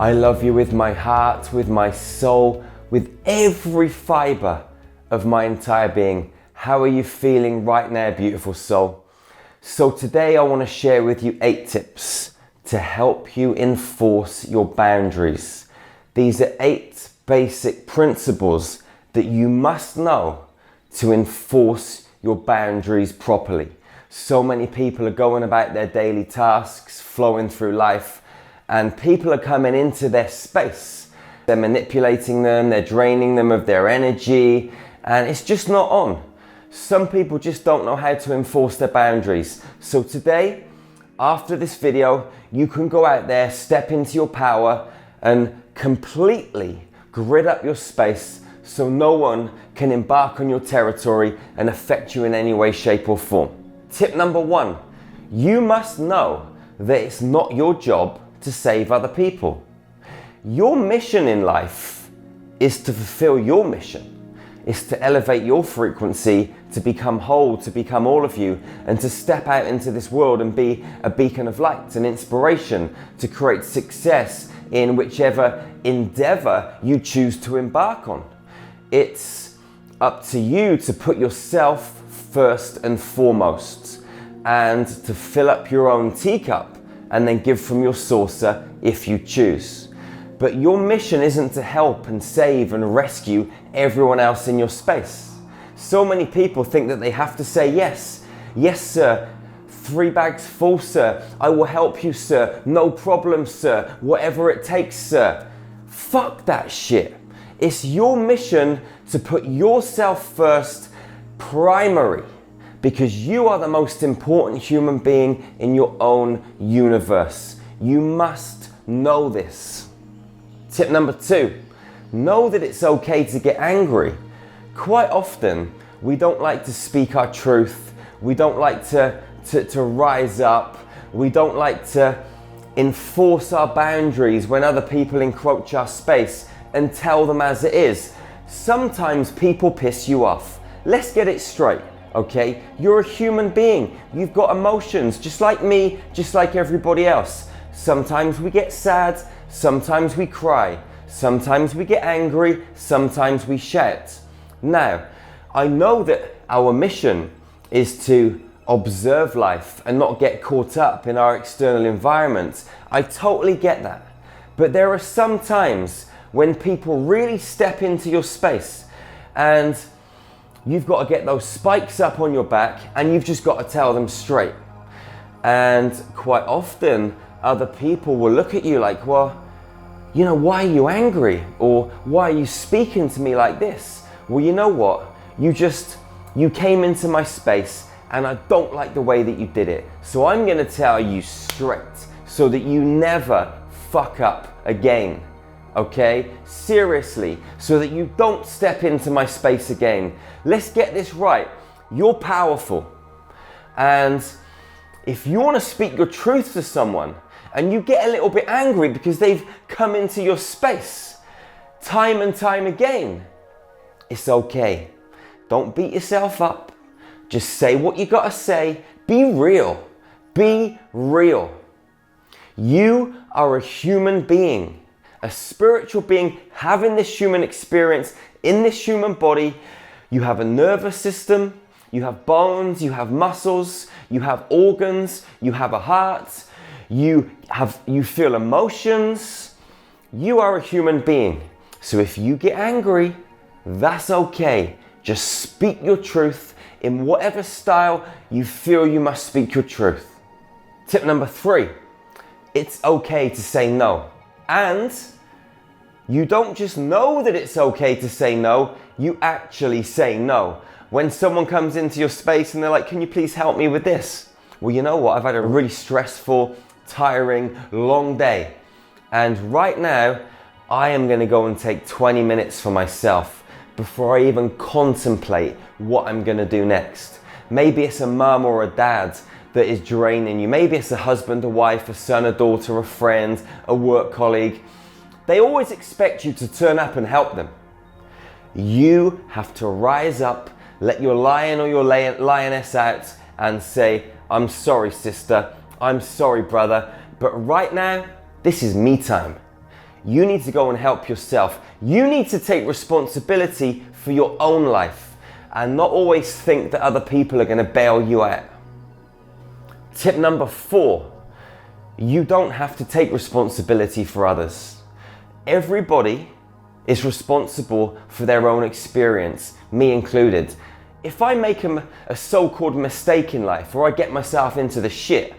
I love you with my heart, with my soul, with every fiber of my entire being. How are you feeling right now, beautiful soul? So today I want to share with you 8 tips to help you enforce your boundaries. These are 8 basic principles that you must know to enforce your boundaries properly. So many people are going about their daily tasks, flowing through life, and people are coming into their space. They're manipulating them, they're draining them of their energy, and it's just not on. Some people just don't know how to enforce their boundaries. So today, after this video, you can go out there, step into your power, and completely grid up your space so no one can embark on your territory and affect you in any way, shape, or form. Tip number 1, you must know that it's not your job to save other people. Your mission in life is to fulfill your mission. It's to elevate your frequency, to become whole, to become all of you, and to step out into this world and be a beacon of light, an inspiration, to create success in whichever endeavor you choose to embark on. It's up to you to put yourself first and foremost and to fill up your own teacup and then give from your saucer if you choose. But your mission isn't to help and save and rescue everyone else in your space. So many people think that they have to say yes. Yes, sir. 3 bags full, sir. I will help you, sir. No problem, sir. Whatever it takes, sir. Fuck that shit. It's your mission to put yourself first, primary, because you are the most important human being in your own universe. You must know this. Tip number 2, know that it's okay to get angry. Quite often, we don't like to speak our truth. We don't like to rise up. We don't like to enforce our boundaries when other people encroach our space and tell them as it is. Sometimes people piss you off. Let's get it straight. Okay, you're a human being. You've got emotions, just like me, just like everybody else. Sometimes we get sad, sometimes we cry, sometimes we get angry, sometimes we shout. Now, I know that our mission is to observe life and not get caught up in our external environment. I totally get that. But there are some times when people really step into your space and you've got to get those spikes up on your back and you've just got to tell them straight. And quite often, other people will look at you like, well, you know, why are you angry? Or why are you speaking to me like this? Well, you know what? You came into my space and I don't like the way that you did it. So I'm going to tell you straight so that you never fuck up again. Okay? Seriously, so that you don't step into my space again. Let's get this right. You're powerful. And if you want to speak your truth to someone and you get a little bit angry because they've come into your space time and time again, it's okay. Don't beat yourself up. Just say what you gotta say. Be real. Be real. You are a human being. A spiritual being having this human experience in this human body. You have a nervous system, you have bones, you have muscles, you have organs, you have a heart, you feel emotions. You are a human being. So if you get angry, that's okay. Just speak your truth in whatever style you feel you must speak your truth. Tip number 3, it's okay to say no. And you don't just know that it's okay to say no, you actually say no. When someone comes into your space and they're like, can you please help me with this? Well, you know what? I've had a really stressful, tiring, long day. And right now, I am going to go and take 20 minutes for myself before I even contemplate what I'm going to do next. Maybe it's a mum or a dad that is draining you. Maybe it's a husband, a wife, a son, a daughter, a friend, a work colleague. They always expect you to turn up and help them. You have to rise up, let your lion or your lioness out and say, I'm sorry, sister. I'm sorry, brother. But right now, this is me time. You need to go and help yourself. You need to take responsibility for your own life and not always think that other people are going to bail you out. Tip number 4, you don't have to take responsibility for others. Everybody is responsible for their own experience, me included. If I make a so-called mistake in life or I get myself into the shit,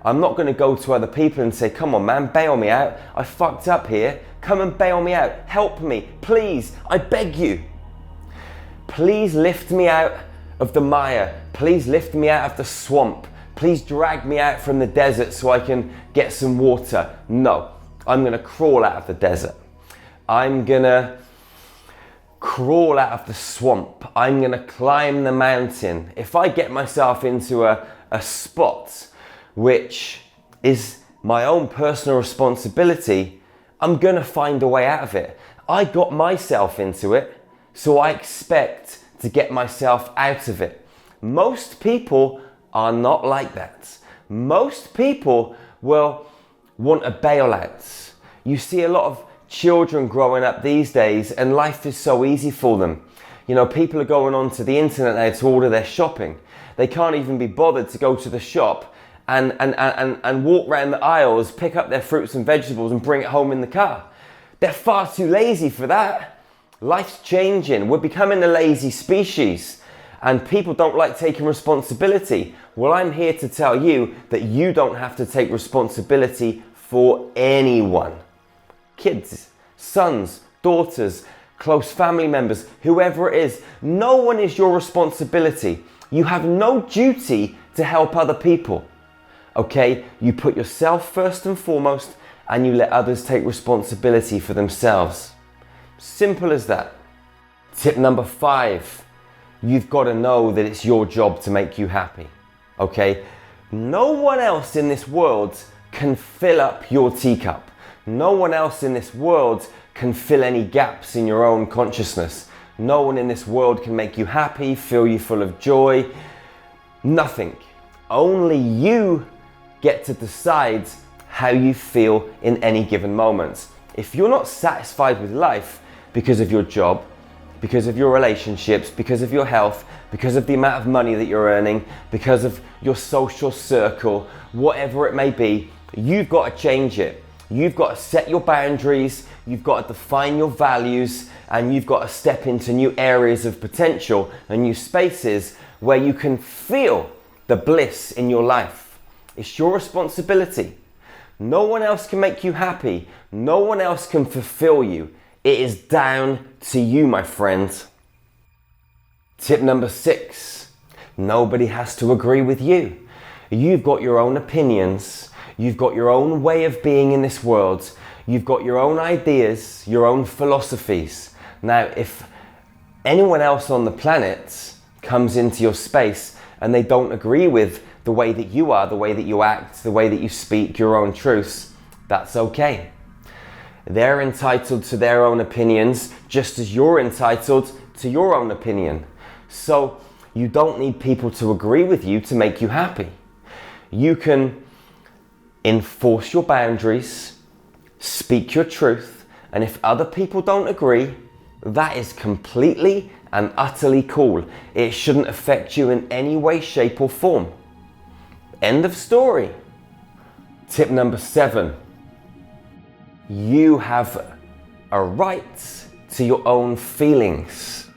I'm not going to go to other people and say, come on man, bail me out. I fucked up here. Come and bail me out. Help me, please. I beg you. Please lift me out of the mire. Please lift me out of the swamp. Please drag me out from the desert so I can get some water. No, I'm going to crawl out of the desert. I'm going to crawl out of the swamp. I'm going to climb the mountain. If I get myself into a spot which is my own personal responsibility, I'm going to find a way out of it. I got myself into it, so I expect to get myself out of it. Most people are not like that. Most people will want a bailout. You see a lot of children growing up these days and life is so easy for them. You know, people are going onto the internet now to order their shopping. They can't even be bothered to go to the shop and walk around the aisles, pick up their fruits and vegetables and bring it home in the car. They're far too lazy for that. Life's changing. We're becoming a lazy species and people don't like taking responsibility. Well, I'm here to tell you that you don't have to take responsibility for anyone. Kids, sons, daughters, close family members, whoever it is, no one is your responsibility. You have no duty to help other people. Okay, you put yourself first and foremost and you let others take responsibility for themselves. Simple as that. Tip number 5, you've got to know that it's your job to make you happy. Okay, no one else in this world can fill up your teacup. No one else in this world can fill any gaps in your own consciousness. No one in this world can make you happy, fill you full of joy. Nothing. Only you get to decide how you feel in any given moment. If you're not satisfied with life because of your job, because of your relationships, because of your health, because of the amount of money that you're earning, because of your social circle, whatever it may be, you've got to change it. You've got to set your boundaries, you've got to define your values, and you've got to step into new areas of potential and new spaces where you can feel the bliss in your life. It's your responsibility. No one else can make you happy. No one else can fulfill you. It is down to you, my friend. Tip number 6, nobody has to agree with you. You've got your own opinions. You've got your own way of being in this world. You've got your own ideas, your own philosophies. Now, if anyone else on the planet comes into your space and they don't agree with the way that you are, the way that you act, the way that you speak your own truths, that's okay. They're entitled to their own opinions, just as you're entitled to your own opinion. So you don't need people to agree with you to make you happy. You can enforce your boundaries, speak your truth, and if other people don't agree, that is completely and utterly cool. It shouldn't affect you in any way, shape, or form. End of story. Tip number 7. You have a right to your own feelings.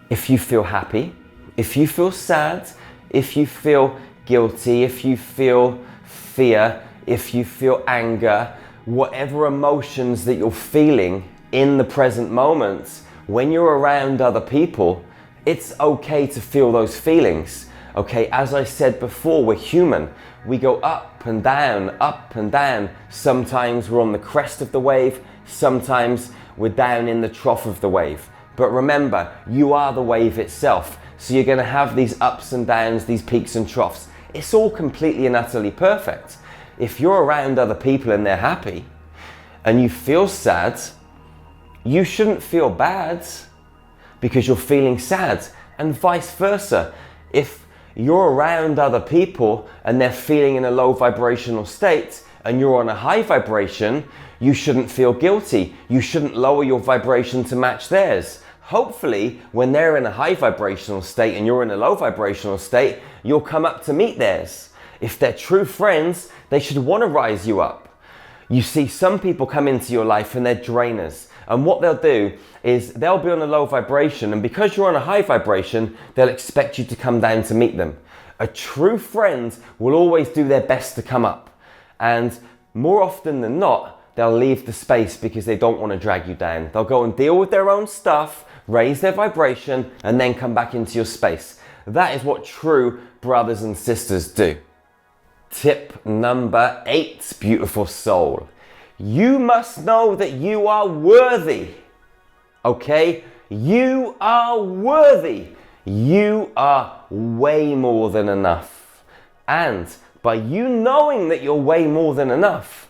If you feel happy, if you feel sad, if you feel guilty, if you feel fear, if you feel anger, whatever emotions that you're feeling in the present moment, when you're around other people, it's okay to feel those feelings. Okay, as I said before, we're human. We go up and down, up and down. Sometimes we're on the crest of the wave, sometimes we're down in the trough of the wave. But remember, you are the wave itself. So you're going to have these ups and downs, these peaks and troughs. It's all completely and utterly perfect. If you're around other people and they're happy and you feel sad, you shouldn't feel bad because you're feeling sad, and vice versa. If you're around other people and they're feeling in a low vibrational state and you're on a high vibration, you shouldn't feel guilty. You shouldn't lower your vibration to match theirs. Hopefully, when they're in a high vibrational state and you're in a low vibrational state, you'll come up to meet theirs. If they're true friends, they should want to rise you up. You see, some people come into your life and they're drainers. And what they'll do is they'll be on a low vibration, and because you're on a high vibration, they'll expect you to come down to meet them. A true friend will always do their best to come up. And more often than not, they'll leave the space because they don't want to drag you down. They'll go and deal with their own stuff, raise their vibration, and then come back into your space. That is what true brothers and sisters do. Tip number 8, beautiful soul. You must know that you are worthy. Okay? You are worthy. You are way more than enough. And by you knowing that you're way more than enough,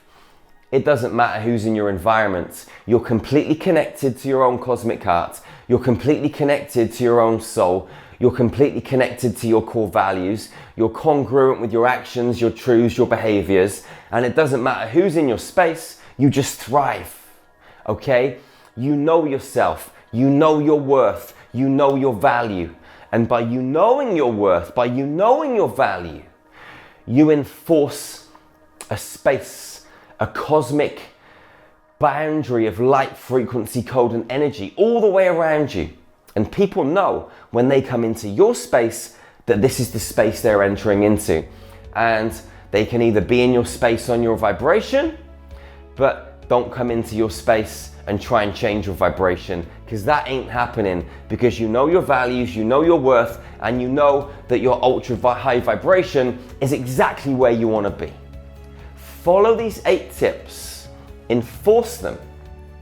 it doesn't matter who's in your environment. You're completely connected to your own cosmic heart. You're completely connected to your own soul. You're completely connected to your core values. You're congruent with your actions, your truths, your behaviors. And it doesn't matter who's in your space, you just thrive. Okay? You know yourself. You know your worth. You know your value. And by you knowing your worth, by you knowing your value, you enforce a space, a cosmic boundary of light, frequency, code, and energy all the way around you. And people know when they come into your space that this is the space they're entering into. And they can either be in your space on your vibration, but don't come into your space and try and change your vibration, because that ain't happening, because you know your values, you know your worth, and you know that your ultra high vibration is exactly where you want to be. Follow these 8 tips, enforce them,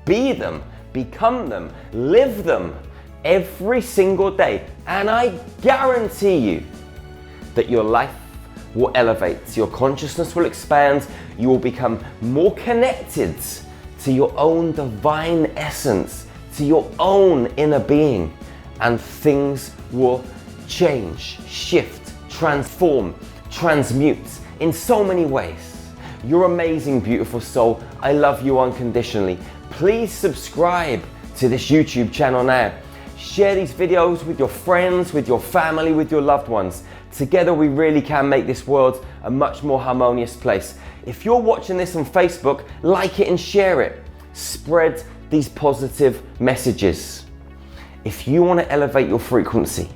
be them, become them, live them every single day, and I guarantee you that your life will elevate, your consciousness will expand, you will become more connected to your own divine essence, to your own inner being, and things will change, shift, transform, transmute in so many ways. You're amazing, beautiful soul. I love you unconditionally. Please subscribe to this YouTube channel now. Share these videos with your friends, with your family, with your loved ones. Together we really can make this world a much more harmonious place. If you're watching this on Facebook, like it and share it. Spread these positive messages. If you want to elevate your frequency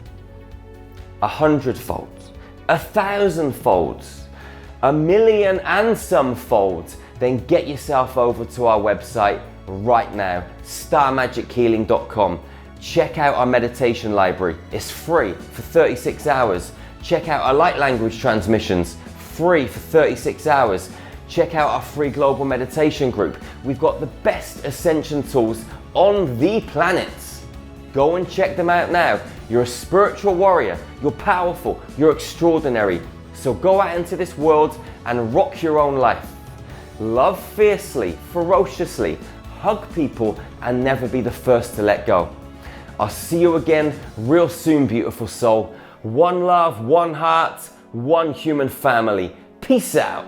100-fold, 1,000-fold, 1,000,000 and some fold, then get yourself over to our website right now, starmagichealing.com. Check out our meditation library. It's free for 36 hours. Check out our light language transmissions, free for 36 hours. Check out our free global meditation group. We've got the best ascension tools on the planet. Go and check them out now. You're a spiritual warrior. You're powerful. You're extraordinary. So go out into this world and rock your own life. Love fiercely, ferociously, hug people, and never be the first to let go. I'll see you again real soon, beautiful soul. One love, one heart, one human family. Peace out.